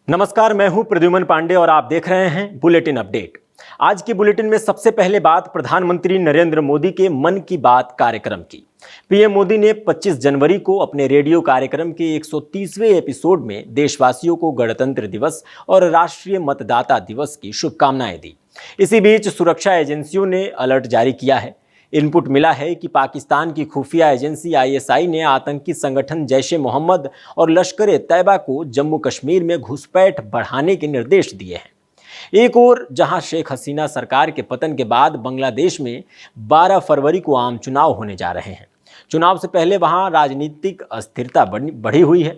नमस्कार, मैं हूं प्रद्युमन पांडे और आप देख रहे हैं बुलेटिन अपडेट। आज की बुलेटिन में सबसे पहले बात प्रधानमंत्री नरेंद्र मोदी के मन की बात कार्यक्रम की। पीएम मोदी ने 25 जनवरी को अपने रेडियो कार्यक्रम के 130वें एपिसोड में देशवासियों को गणतंत्र दिवस और राष्ट्रीय मतदाता दिवस की शुभकामनाएं दी। इसी बीच सुरक्षा एजेंसियों ने अलर्ट जारी किया है। इनपुट मिला है कि पाकिस्तान की खुफिया एजेंसी आईएसआई ने आतंकी संगठन जैश ए मोहम्मद और लश्कर ए तैयबा को जम्मू कश्मीर में घुसपैठ बढ़ाने के निर्देश दिए हैं। एक ओर जहां शेख हसीना सरकार के पतन के बाद बांग्लादेश में 12 फरवरी को आम चुनाव होने जा रहे हैं। चुनाव से पहले वहां राजनीतिक अस्थिरता बढ़ी हुई है।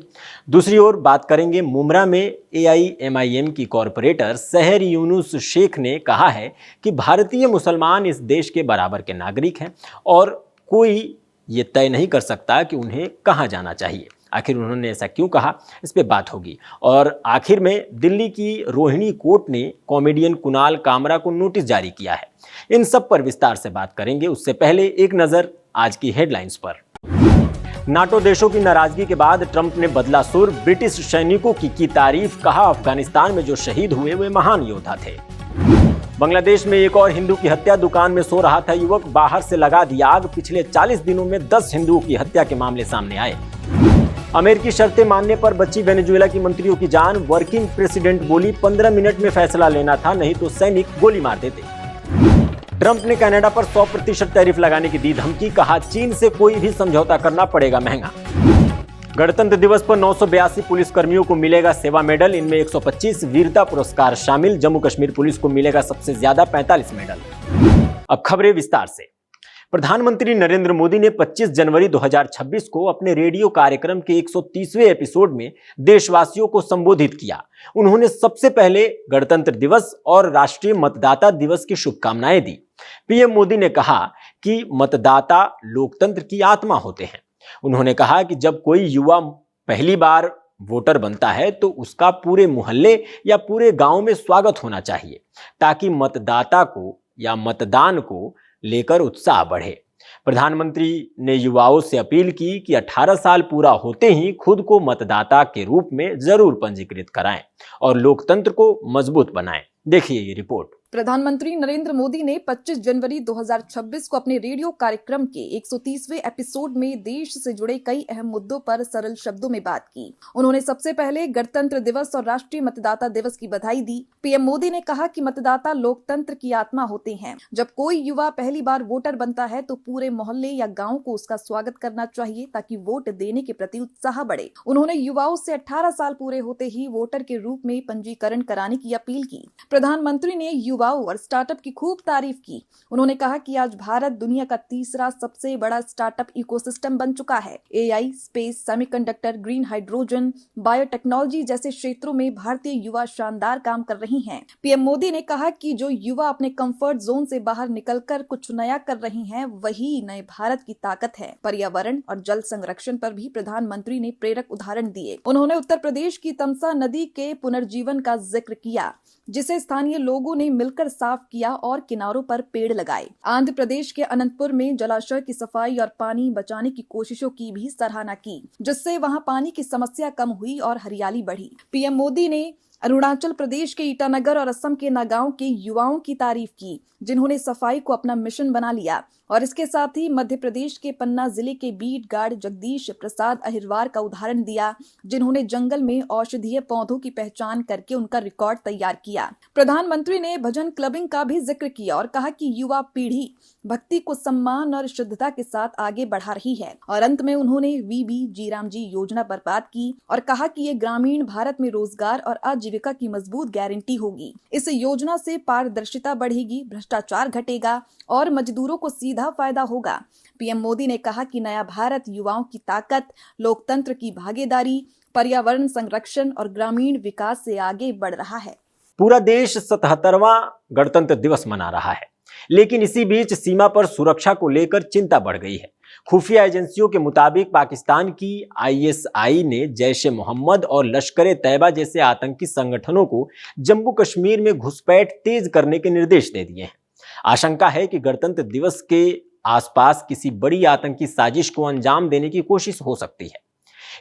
दूसरी ओर बात करेंगे मुमरा में एआईएमआईएम की कॉरपोरेटर सहर यूनुस शेख ने कहा है कि भारतीय मुसलमान इस देश के बराबर के नागरिक हैं और कोई ये तय नहीं कर सकता कि उन्हें कहाँ जाना चाहिए। आखिर उन्होंने ऐसा क्यों कहा, इस पे बात होगी। और आखिर में दिल्ली की रोहिणी कोर्ट ने कॉमेडियन कुणाल कामरा को नोटिस जारी किया है। इन सब पर विस्तार से बात करेंगे। उससे पहले एक नज़र आज की हेडलाइंस पर। नाटो देशों की नाराजगी के बाद ट्रंप ने बदला सुर, ब्रिटिश सैनिकों की तारीफ, कहा अफगानिस्तान में जो शहीद हुए वे महान योद्धा थे। बांग्लादेश में एक और हिंदू की हत्या, दुकान में सो रहा था युवक, बाहर से लगा दी आग। पिछले 40 दिनों में 10 हिंदुओं की हत्या के मामले सामने आए। अमेरिकी शर्तें मानने पर बची वेनेजुएला की मंत्रियों की जान, वर्किंग प्रेसिडेंट बोली 15 मिनट में फैसला लेना था, नहीं तो सैनिक गोली मार देते। ट्रंप ने कनाडा पर 100% टैरिफ लगाने की दी धमकी, कहा चीन से कोई भी समझौता करना पड़ेगा महंगा। गणतंत्र दिवस पर 982 पुलिसकर्मियों को मिलेगा सेवा मेडल, इनमें 125 वीरता पुरस्कार शामिल। जम्मू कश्मीर पुलिस को मिलेगा सबसे ज्यादा 45 मेडल। अब खबरें विस्तार से। प्रधानमंत्री नरेंद्र मोदी ने 25 जनवरी 2026 को अपने रेडियो कार्यक्रम के 130वें एपिसोड में देशवासियों को संबोधित किया। उन्होंने सबसे पहले गणतंत्र दिवस और राष्ट्रीय मतदाता दिवस की शुभकामनाएं दी। पीएम मोदी ने कहा कि मतदाता लोकतंत्र की आत्मा होते हैं। उन्होंने कहा कि जब कोई युवा पहली बार वोटर बनता है तो उसका पूरे मोहल्ले या पूरे गांव में स्वागत होना चाहिए, ताकि मतदाता को या मतदान को लेकर उत्साह बढ़े। प्रधानमंत्री ने युवाओं से अपील की कि 18 साल पूरा होते ही खुद को मतदाता के रूप में जरूर पंजीकृत कराएं और लोकतंत्र को मजबूत बनाएं। देखिए ये रिपोर्ट। प्रधानमंत्री नरेंद्र मोदी ने 25 जनवरी 2026 को अपने रेडियो कार्यक्रम के 130वें एपिसोड में देश से जुड़े कई अहम मुद्दों पर सरल शब्दों में बात की। उन्होंने सबसे पहले गणतंत्र दिवस और राष्ट्रीय मतदाता दिवस की बधाई दी। पीएम मोदी ने कहा कि मतदाता लोकतंत्र की आत्मा होते हैं। जब कोई युवा पहली बार वोटर बनता है तो पूरे मोहल्ले या गाँव को उसका स्वागत करना चाहिए, ताकि वोट देने के प्रति उत्साह बढ़े। उन्होंने युवाओं से 18 साल पूरे होते ही वोटर के रूप में पंजीकरण कराने की अपील की। प्रधानमंत्री ने युवाओं और स्टार्टअप की खूब तारीफ की। उन्होंने कहा कि आज भारत दुनिया का तीसरा सबसे बड़ा स्टार्टअप इकोसिस्टम बन चुका है। AI, space, semiconductor, green hydrogen, biotechnology जैसे क्षेत्रों में भारतीय युवा शानदार काम कर रही हैं। पीएम मोदी ने कहा कि जो युवा अपने कंफर्ट जोन से बाहर निकलकर कुछ नया कर रही हैं, वही नए भारत की ताकत है। पर्यावरण और जल संरक्षण पर भी प्रधानमंत्री ने प्रेरक उदाहरण दिए। उन्होंने उत्तर प्रदेश की तमसा नदी के पुनर्जीवन का जिक्र किया, जिसे स्थानीय लोगों ने मिलकर साफ किया और किनारों पर पेड़ लगाए। आंध्र प्रदेश के अनंतपुर में जलाशय की सफाई और पानी बचाने की कोशिशों की भी सराहना की, जिससे वहां पानी की समस्या कम हुई और हरियाली बढ़ी। पीएम मोदी ने अरुणाचल प्रदेश के ईटानगर और असम के नगांव के युवाओं की तारीफ की, जिन्होंने सफाई को अपना मिशन बना लिया। और इसके साथ ही मध्य प्रदेश के पन्ना जिले के बीट गार्ड जगदीश प्रसाद अहिरवार का उदाहरण दिया, जिन्होंने जंगल में औषधीय पौधों की पहचान करके उनका रिकॉर्ड तैयार किया। प्रधानमंत्री ने भजन क्लबिंग का भी जिक्र किया और कहा कि युवा पीढ़ी भक्ति को सम्मान और शुद्धता के साथ आगे बढ़ा रही है। और अंत में उन्होंने वीबी जीरामजी योजना पर बात की और कहा कि ये ग्रामीण भारत में रोजगार और आजीविका की मजबूत गारंटी होगी। इस योजना से पारदर्शिता बढ़ेगी, भ्रष्टाचार घटेगा और मजदूरों को सीधा फायदा होगा। पीएम मोदी ने कहा कि नया भारत युवाओं की ताकत, लोकतंत्र की भागीदारी, पर्यावरण संरक्षण और ग्रामीण विकास से आगे बढ़ रहा है। पूरा देश 77वां गणतंत्र दिवस मना रहा है, लेकिन इसी बीच सीमा पर सुरक्षा को लेकर चिंता बढ़ गई है। खुफिया एजेंसियों के मुताबिक पाकिस्तान की आईएसआई ने जैश ए मोहम्मद और लश्कर ए तैयबा जैसे आतंकी संगठनों को जम्मू कश्मीर में घुसपैठ तेज करने के निर्देश दे दिए हैं। आशंका है कि गणतंत्र दिवस के आसपास किसी बड़ी आतंकी साजिश को अंजाम देने की कोशिश हो सकती है।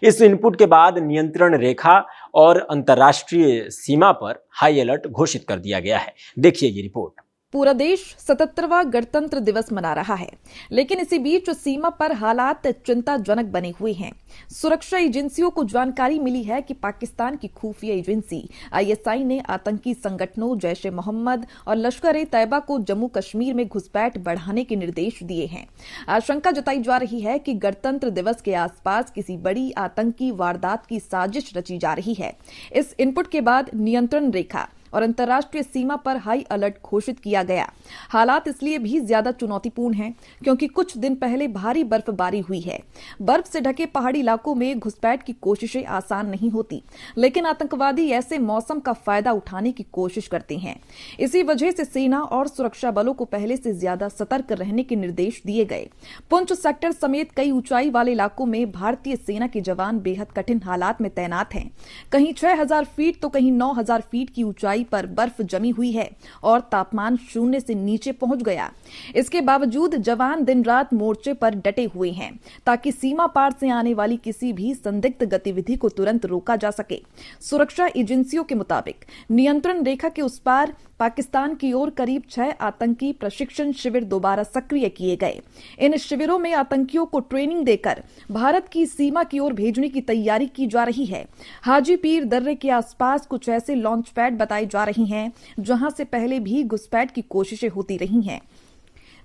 इस इनपुट के बाद नियंत्रण रेखा और अंतर्राष्ट्रीय सीमा पर हाई अलर्ट घोषित कर दिया गया है। देखिए ये रिपोर्ट। पूरा देश 77वां गणतंत्र दिवस मना रहा है, लेकिन इसी बीच सीमा पर हालात चिंताजनक बने हुए हैं। सुरक्षा एजेंसियों को जानकारी मिली है कि पाकिस्तान की खुफिया एजेंसी ISI ने आतंकी संगठनों जैश ए मोहम्मद और लश्कर-ए-तैयबा को जम्मू कश्मीर में घुसपैठ बढ़ाने के निर्देश दिए हैं। आशंका जताई जा रही है कि गणतंत्र दिवस के आसपास किसी बड़ी आतंकी वारदात की साजिश रची जा रही है। इस इनपुट के बाद नियंत्रण रेखा और अंतर्राष्ट्रीय सीमा पर हाई अलर्ट घोषित किया गया। हालात इसलिए भी ज्यादा चुनौतीपूर्ण हैं क्योंकि कुछ दिन पहले भारी बर्फबारी हुई है। बर्फ से ढके पहाड़ी इलाकों में घुसपैठ की कोशिशें आसान नहीं होती, लेकिन आतंकवादी ऐसे मौसम का फायदा उठाने की कोशिश करते हैं। इसी वजह से सेना और सुरक्षा बलों को पहले से ज्यादा सतर्क रहने के निर्देश दिए गए। पुंछ सेक्टर समेत कई ऊंचाई वाले इलाकों में भारतीय सेना के जवान बेहद कठिन हालात में तैनात हैं। कहीं 6000 फीट तो कहीं 9000 फीट की ऊंचाई पर बर्फ जमी हुई है और तापमान शून्य से नीचे पहुंच गया। इसके बावजूद जवान दिन रात मोर्चे पर डटे हुए हैं ताकि सीमा पार से आने वाली किसी भी संदिग्ध गतिविधि को तुरंत रोका जा सके। सुरक्षा एजेंसियों के मुताबिक नियंत्रण रेखा के उस पार पाकिस्तान की ओर करीब 6 आतंकी प्रशिक्षण शिविर दोबारा सक्रिय किए गए। इन शिविरों में आतंकियों को ट्रेनिंग देकर भारत की सीमा की ओर भेजने की तैयारी की जा रही है। हाजी पीर दर्रे के आसपास कुछ ऐसे लॉन्च पैड बताए जा रही हैं जहां से पहले भी घुसपैठ की कोशिशें होती रही हैं।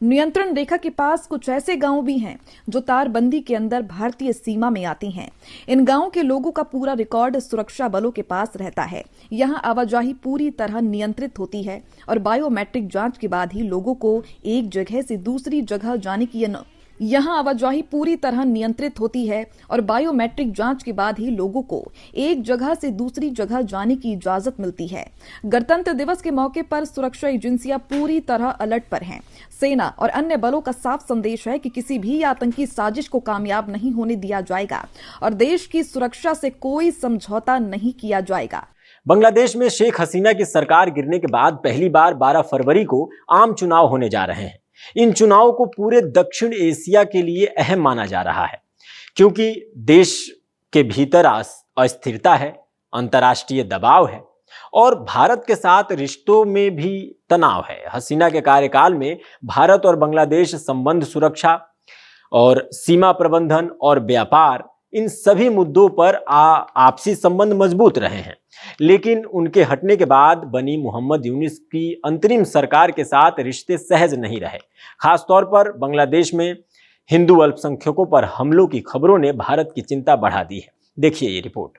नियंत्रण रेखा के पास कुछ ऐसे गांव भी हैं जो तारबंदी के अंदर भारतीय सीमा में आती हैं। इन गांवों के लोगों का पूरा रिकॉर्ड सुरक्षा बलों के पास रहता है। यहां आवाजाही पूरी तरह नियंत्रित होती है और बायोमेट्रिक जांच के बाद ही लोगों को एक जगह से दूसरी जगह जाने की यहाँ आवाजाही पूरी तरह नियंत्रित होती है और बायोमेट्रिक जांच के बाद ही लोगों को एक जगह से दूसरी जगह जाने की इजाजत मिलती है। गणतंत्र दिवस के मौके पर सुरक्षा एजेंसियां पूरी तरह अलर्ट पर हैं। सेना और अन्य बलों का साफ संदेश है कि किसी भी आतंकी साजिश को कामयाब नहीं होने दिया जाएगा और देश की सुरक्षा से कोई समझौता नहीं किया जाएगा। बांग्लादेश में शेख हसीना की सरकार गिरने के बाद पहली बार 12 फरवरी को आम चुनाव होने जा रहे हैं। इन चुनावों को पूरे दक्षिण एशिया के लिए अहम माना जा रहा है क्योंकि देश के भीतर अस्थिरता है, अंतर्राष्ट्रीय दबाव है और भारत के साथ रिश्तों में भी तनाव है। हसीना के कार्यकाल में भारत और बांग्लादेश संबंध, सुरक्षा और सीमा प्रबंधन और व्यापार, इन सभी मुद्दों पर आपसी संबंध मजबूत रहे हैं। लेकिन उनके हटने के बाद बनी मोहम्मद यूनुस की अंतरिम सरकार के साथ रिश्ते सहज नहीं रहे। खासतौर पर बांग्लादेश में हिंदू अल्पसंख्यकों पर हमलों की खबरों ने भारत की चिंता बढ़ा दी है। देखिए ये रिपोर्ट।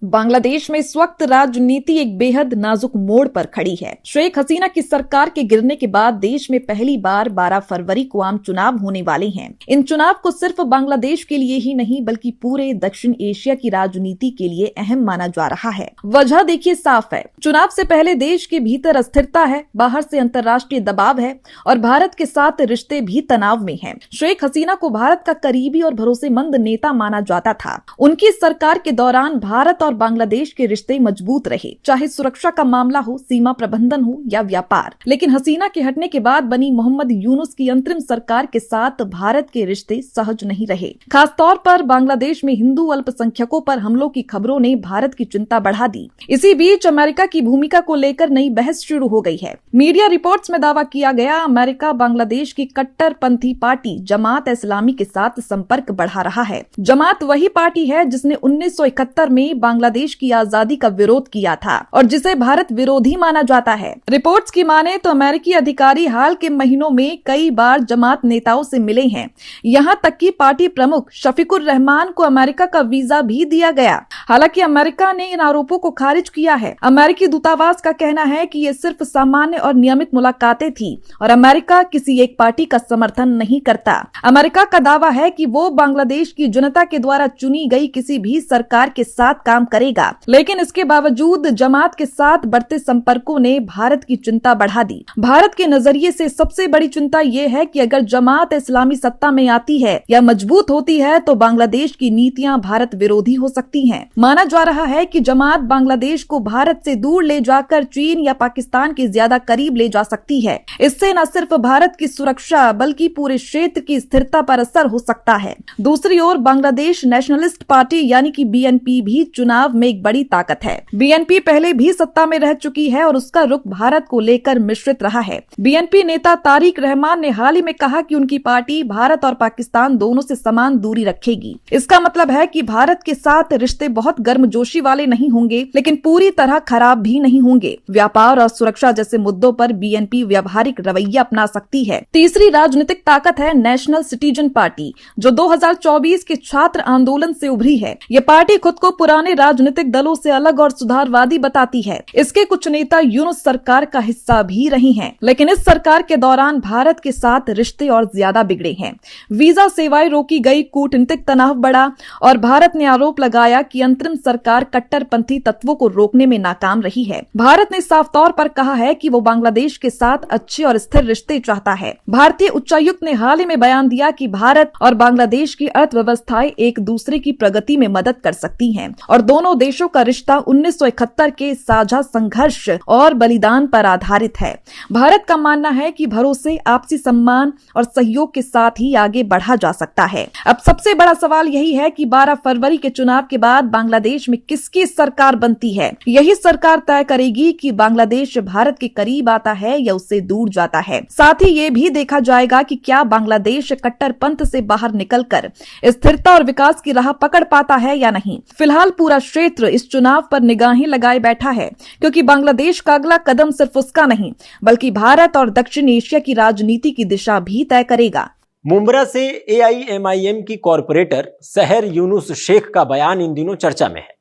बांग्लादेश में इस वक्त राजनीति एक बेहद नाजुक मोड़ पर खड़ी है। शेख हसीना की सरकार के गिरने के बाद देश में पहली बार 12 फरवरी को आम चुनाव होने वाले हैं। इन चुनाव को सिर्फ बांग्लादेश के लिए ही नहीं बल्कि पूरे दक्षिण एशिया की राजनीति के लिए अहम माना जा रहा है। वजह देखिए साफ है, चुनाव से पहले देश के भीतर अस्थिरता है, बाहर से अंतर्राष्ट्रीय दबाव है और भारत के साथ रिश्ते भी तनाव में हैं। शेख हसीना को भारत का करीबी और भरोसेमंद नेता माना जाता था। उनकी सरकार के दौरान भारत और बांग्लादेश के रिश्ते मजबूत रहे, चाहे सुरक्षा का मामला हो, सीमा प्रबंधन हो या व्यापार। लेकिन हसीना के हटने के बाद बनी मोहम्मद यूनुस की अंतरिम सरकार के साथ भारत के रिश्ते सहज नहीं रहे। खासतौर पर बांग्लादेश में हिंदू अल्पसंख्यकों पर हमलों की खबरों ने भारत की चिंता बढ़ा दी। इसी बीच अमेरिका की भूमिका को लेकर नई बहस शुरू हो गई है। मीडिया रिपोर्ट्स में दावा किया गया अमेरिका बांग्लादेश की कट्टरपंथी पार्टी जमात इस्लामी के साथ संपर्क बढ़ा रहा है। जमात वही पार्टी है जिसने 1971 में बांग्लादेश की आजादी का विरोध किया था और जिसे भारत विरोधी माना जाता है। रिपोर्ट्स की माने तो अमेरिकी अधिकारी हाल के महीनों में कई बार जमात नेताओं से मिले हैं। यहां तक कि पार्टी प्रमुख शफीकुर रहमान को अमेरिका का वीजा भी दिया गया। हालांकि अमेरिका ने इन आरोपों को खारिज किया है। अमेरिकी दूतावास का कहना है कि ये सिर्फ सामान्य और नियमित मुलाकातें थी और अमेरिका किसी एक पार्टी का समर्थन नहीं करता। अमेरिका का दावा है कि वो बांग्लादेश की जनता के द्वारा चुनी गई किसी भी सरकार के साथ काम करेगा, लेकिन इसके बावजूद जमात के साथ बढ़ते संपर्कों ने भारत की चिंता बढ़ा दी। भारत के नजरिए से सबसे बड़ी चिंता ये है कि अगर जमात इस्लामी सत्ता में आती है या मजबूत होती है तो बांग्लादेश की नीतियां भारत विरोधी हो सकती हैं। माना जा रहा है कि जमात बांग्लादेश को भारत से दूर ले जाकर चीन या पाकिस्तान के ज्यादा करीब ले जा सकती है। इससे न सिर्फ भारत की सुरक्षा बल्कि पूरे क्षेत्र की स्थिरता पर असर हो सकता है। दूसरी ओर बांग्लादेश नेशनलिस्ट पार्टी यानी कि BNP भी चुनाव चुनाव में एक बड़ी ताकत है। बीएनपी पहले भी सत्ता में रह चुकी है और उसका रुख भारत को लेकर मिश्रित रहा है। बीएनपी नेता तारिक रहमान ने हाल ही में कहा कि उनकी पार्टी भारत और पाकिस्तान दोनों से समान दूरी रखेगी। इसका मतलब है कि भारत के साथ रिश्ते बहुत गर्मजोशी वाले नहीं होंगे, लेकिन पूरी तरह खराब भी नहीं होंगे। व्यापार और सुरक्षा जैसे मुद्दों पर बीएनपी व्यावहारिक रवैया अपना सकती है। तीसरी राजनीतिक ताकत है नेशनल सिटीजन पार्टी, जो 2024 के छात्र आंदोलन से उभरी है। ये पार्टी खुद को पुराने राजनीतिक दलों से अलग और सुधारवादी बताती है। इसके कुछ नेता यूनुस सरकार का हिस्सा भी रही हैं, लेकिन इस सरकार के दौरान भारत के साथ रिश्ते और ज्यादा बिगड़े हैं। वीजा सेवाएं रोकी गई, कूटनीतिक तनाव बढ़ा और भारत ने आरोप लगाया कि अंतरिम सरकार कट्टरपंथी तत्वों को रोकने में नाकाम रही है। भारत ने साफ तौर पर कहा है कि वो बांग्लादेश के साथ अच्छे और स्थिर रिश्ते चाहता है। भारतीय उच्चायुक्त ने हाल ही में बयान दिया कि भारत और बांग्लादेश की अर्थव्यवस्थाएं एक दूसरे की प्रगति में मदद कर सकती हैं और दोनों देशों का रिश्ता 1971 के साझा संघर्ष और बलिदान पर आधारित है। भारत का मानना है कि भरोसे, आपसी सम्मान और सहयोग के साथ ही आगे बढ़ा जा सकता है। अब सबसे बड़ा सवाल यही है कि 12 फरवरी के चुनाव के बाद बांग्लादेश में किसकी सरकार बनती है। यही सरकार तय करेगी कि बांग्लादेश भारत के करीब आता है या उससे दूर जाता है। साथ ही ये भी देखा जाएगा कि क्या बांग्लादेश कट्टरपंथ से बाहर निकलकर स्थिरता और विकास की राह पकड़ पाता है या नहीं। फिलहाल पूरा क्षेत्र इस चुनाव पर निगाहें लगाए बैठा है, क्योंकि बांग्लादेश का अगला कदम सिर्फ उसका नहीं बल्कि भारत और दक्षिण एशिया की राजनीति की दिशा भी तय करेगा। मुंब्रा से AIMIM की कॉरपोरेटर सहर यूनुस शेख का बयान इन दिनों चर्चा में है।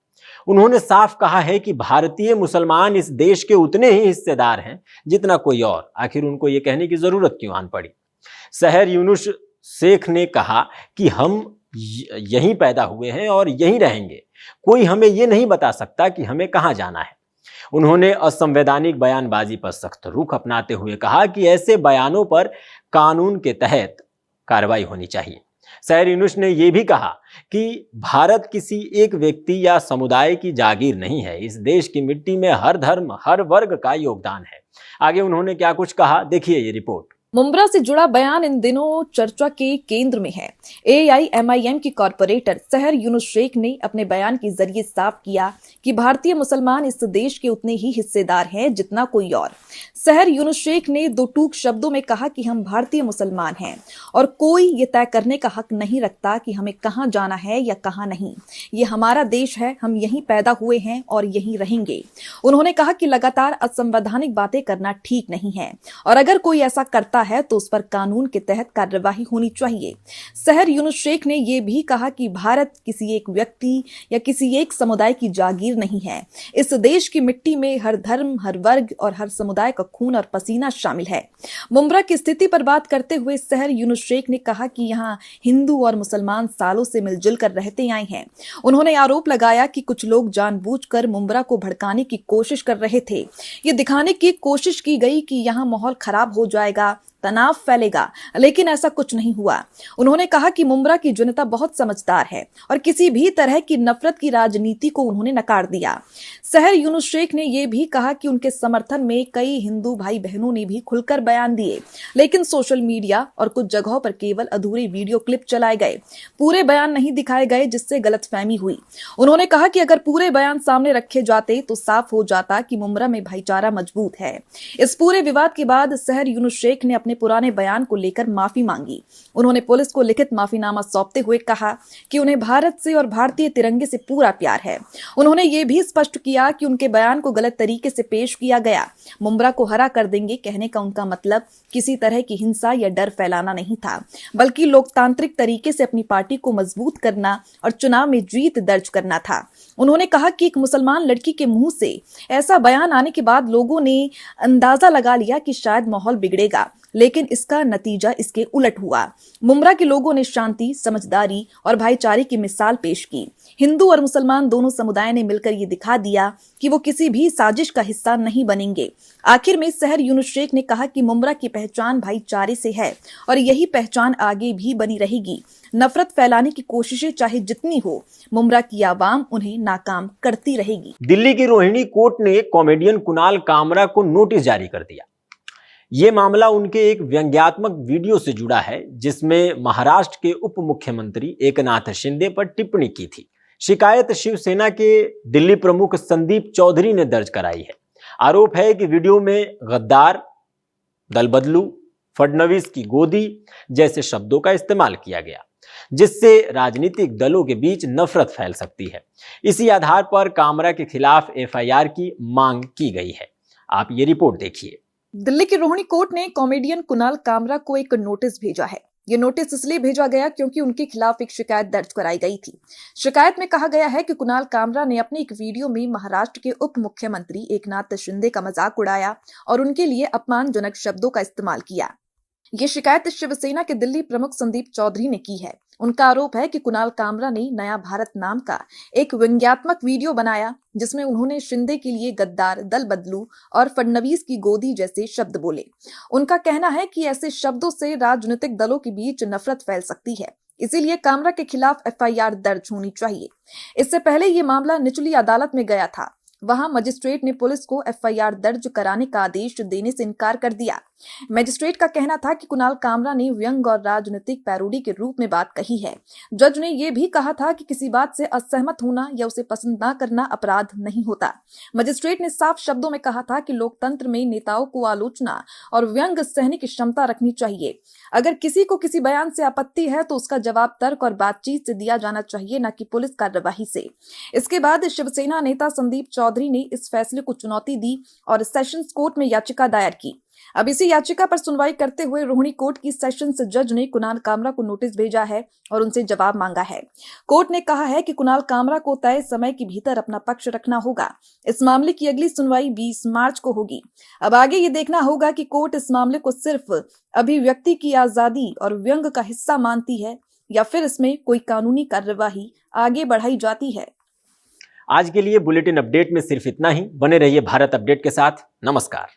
उन्होंने साफ कहा है कि भारतीय मुसलमान इस देश के उतने ही हिस्सेदार हैं जितना कोई और। आखिर उनको ये कहने की जरूरत क्यों आन पड़ी। सहर यूनुस शेख ने कहा कि हम यहीं पैदा हुए हैं और यहीं रहेंगे, कोई हमें ये नहीं बता सकता कि हमें कहां जाना है। उन्होंने असंवैधानिक बयानबाजी पर सख्त रुख अपनाते हुए कहा कि ऐसे बयानों पर कानून के तहत कार्रवाई होनी चाहिए। सहर यूनुस ने यह भी कहा कि भारत किसी एक व्यक्ति या समुदाय की जागीर नहीं है। इस देश की मिट्टी में हर धर्म, हर वर्ग का योगदान है। आगे उन्होंने क्या कुछ कहा, देखिए ये रिपोर्ट। मुंब्रा से जुड़ा बयान इन दिनों चर्चा के केंद्र में है। AIMIM की कॉरपोरेटर सहर यूनुस शेख ने अपने बयान के जरिए साफ किया कि भारतीय मुसलमान इस देश के उतने ही हिस्सेदार हैं जितना कोई और। सहर यूनुस शेख ने दो टूक शब्दों में कहा कि हम भारतीय मुसलमान हैं और कोई ये तय करने का हक नहीं रखता कि हमें कहां जाना है या कहां नहीं। ये हमारा देश है, हम यहीं पैदा हुए हैं और यहीं रहेंगे। उन्होंने कहा कि लगातार असंवैधानिक बातें करना ठीक नहीं है और अगर कोई ऐसा करता है तो उस पर कानून के तहत कार्यवाही होनी चाहिए। सहर यूनुस शेख ने यह भी कहा कि भारत किसी एक व्यक्ति या किसी एक समुदाय की जागीर नहीं है। इस देश की मिट्टी में हर धर्म, हर वर्ग और हर समुदाय का खून और पसीना शामिल है। मुंब्रा की स्थिति पर बात करते हुए सहर यूनुस शेख ने कहा कि यहाँ हिंदू और मुसलमान सालों से मिलजुल कर रहते आए हैं। उन्होंने आरोप लगाया कि कुछ लोग जानबूझकर मुंब्रा को भड़काने की कोशिश कर रहे थे। ये दिखाने की कोशिश की गई कि यहाँ माहौल खराब हो जाएगा, तनाव फैलेगा, लेकिन ऐसा कुछ नहीं हुआ। उन्होंने कहा कि मुंब्रा की जनता बहुत समझदार है और किसी भी तरह की नफरत की राजनीति को उन्होंने नकार दिया। सहर यूनुस शेख ने यह भी कहा कि उनके समर्थन में कई हिंदू भाई बहनों ने भी खुलकर बयान दिए, लेकिन सोशल मीडिया और कुछ जगहों पर केवल अधूरे वीडियो क्लिप चलाए गए, पूरे बयान नहीं दिखाए गए, जिससे गलतफहमी हुई। उन्होंने कहा कि अगर पूरे बयान सामने रखे जाते तो साफ हो जाता कि मुंब्रा में भाईचारा मजबूत है। इस पूरे विवाद के बाद सहर यूनुस शेख ने अपने पुराने बयान को लेकर माफी मांगी। उन्होंने पुलिस को लिखित माफीनामा सौंपते हुए कहा कि उन्हें भारत से और भारतीय तिरंगे से पूरा प्यार है। उन्होंने ये भी स्पष्ट किया कि उनके बयान को गलत तरीके से पेश किया गया। मुंब्रा को हरा कर देंगे कहने का उनका मतलब किसी तरह की हिंसा या डर फैलाना नहीं था, बल्कि लोकतांत्रिक तरीके से अपनी पार्टी को मजबूत करना और चुनाव में जीत दर्ज करना था। उन्होंने कहा कि एक मुसलमान लड़की के मुंह से ऐसा बयान आने के बाद लोगों ने अंदाजा लगा लिया कि शायद माहौल बिगड़ेगा, लेकिन इसका नतीजा इसके उलट हुआ। मुंब्रा के लोगों ने शांति, समझदारी और भाईचारे की मिसाल पेश की। हिंदू और मुसलमान दोनों समुदाय ने मिलकर ये दिखा दिया कि वो किसी भी साजिश का हिस्सा नहीं बनेंगे। आखिर में सहर यूनुस शेख ने कहा कि मुंब्रा की पहचान भाईचारे से है और यही पहचान आगे भी बनी रहेगी। नफरत फैलाने की कोशिशें चाहे जितनी हो, मुंब्रा की आवाम उन्हें नाकाम करती रहेगी। दिल्ली की रोहिणी कोर्ट ने कॉमेडियन कुणाल कामरा को नोटिस जारी कर दिया। ये मामला उनके एक व्यंग्यात्मक वीडियो से जुड़ा है जिसमें महाराष्ट्र के उप मुख्यमंत्री एकनाथ शिंदे पर टिप्पणी की थी, शिकायत शिवसेना के दिल्ली प्रमुख संदीप चौधरी ने दर्ज कराई है। आरोप है कि वीडियो में गद्दार, दल बदलू, फडणवीस की गोदी जैसे शब्दों का इस्तेमाल किया गया, जिससे राजनीतिक दलों के बीच नफरत फैल सकती है। इसी आधार पर कामरा के खिलाफ एफआईआर की मांग की गई है। आप ये रिपोर्ट देखिए। दिल्ली की रोहिणी कोर्ट ने कॉमेडियन कुणाल कामरा को एक नोटिस भेजा है। ये नोटिस इसलिए भेजा गया क्योंकि उनके खिलाफ एक शिकायत दर्ज कराई गई थी। शिकायत में कहा गया है कि कुणाल कामरा ने अपने एक वीडियो में महाराष्ट्र के उप मुख्यमंत्री एकनाथ शिंदे का मजाक उड़ाया और उनके लिए अपमानजनक शब्दों का इस्तेमाल किया। ये शिकायत शिवसेना के दिल्ली प्रमुख संदीप चौधरी ने की है। उनका आरोप है कि कुणाल कामरा ने नया भारत नाम का एक व्यंग्यात्मक वीडियो बनाया, जिसमें उन्होंने शिंदे के लिए गद्दार, दल बदलू और फडणवीस की गोदी जैसे शब्द बोले। उनका कहना है कि ऐसे शब्दों से राजनीतिक दलों के बीच नफरत फैल सकती है, इसीलिए कामरा के खिलाफ एफआईआर दर्ज होनी चाहिए। इससे पहले ये मामला निचली अदालत में गया था। वहां मजिस्ट्रेट ने पुलिस को एफआईआर दर्ज कराने का आदेश देने से इनकार कर दिया। मजिस्ट्रेट का कहना था कि कुणाल कामरा ने व्यंग और राजनीतिक पैरोडी के रूप में बात कही है। जज ने यह भी कहा था कि किसी बात से असहमत होना या उसे पसंद न करना अपराध नहीं होता। मजिस्ट्रेट ने साफ शब्दों में कहा था कि लोकतंत्र में नेताओं को आलोचना और व्यंग सहने की क्षमता रखनी चाहिए। अगर किसी को किसी बयान से आपत्ति है तो उसका जवाब तर्क और बातचीत से दिया जाना चाहिए, न कि पुलिस कार्यवाही से। इसके बाद शिवसेना नेता संदीप चौधरी ने इस फैसले को चुनौती दी और सेशंस कोर्ट में याचिका दायर की। अब इसी याचिका पर सुनवाई करते हुए रोहिणी कोर्ट की सेशंस जज ने कुणाल कामरा को नोटिस भेजा है और उनसे जवाब मांगा है। कोर्ट ने कहा है कि कुणाल कामरा को तय समय के भीतर अपना पक्ष रखना होगा। इस मामले की अगली सुनवाई 20 मार्च को होगी। अब आगे ये देखना होगा कि कोर्ट इस मामले को सिर्फ अभिव्यक्ति की आजादी और व्यंग का हिस्सा मानती है या फिर इसमें कोई कानूनी कार्यवाही आगे बढ़ाई जाती है। आज के लिए बुलेटिन अपडेट में सिर्फ इतना ही। बने रहिए भारत अपडेट के साथ। नमस्कार।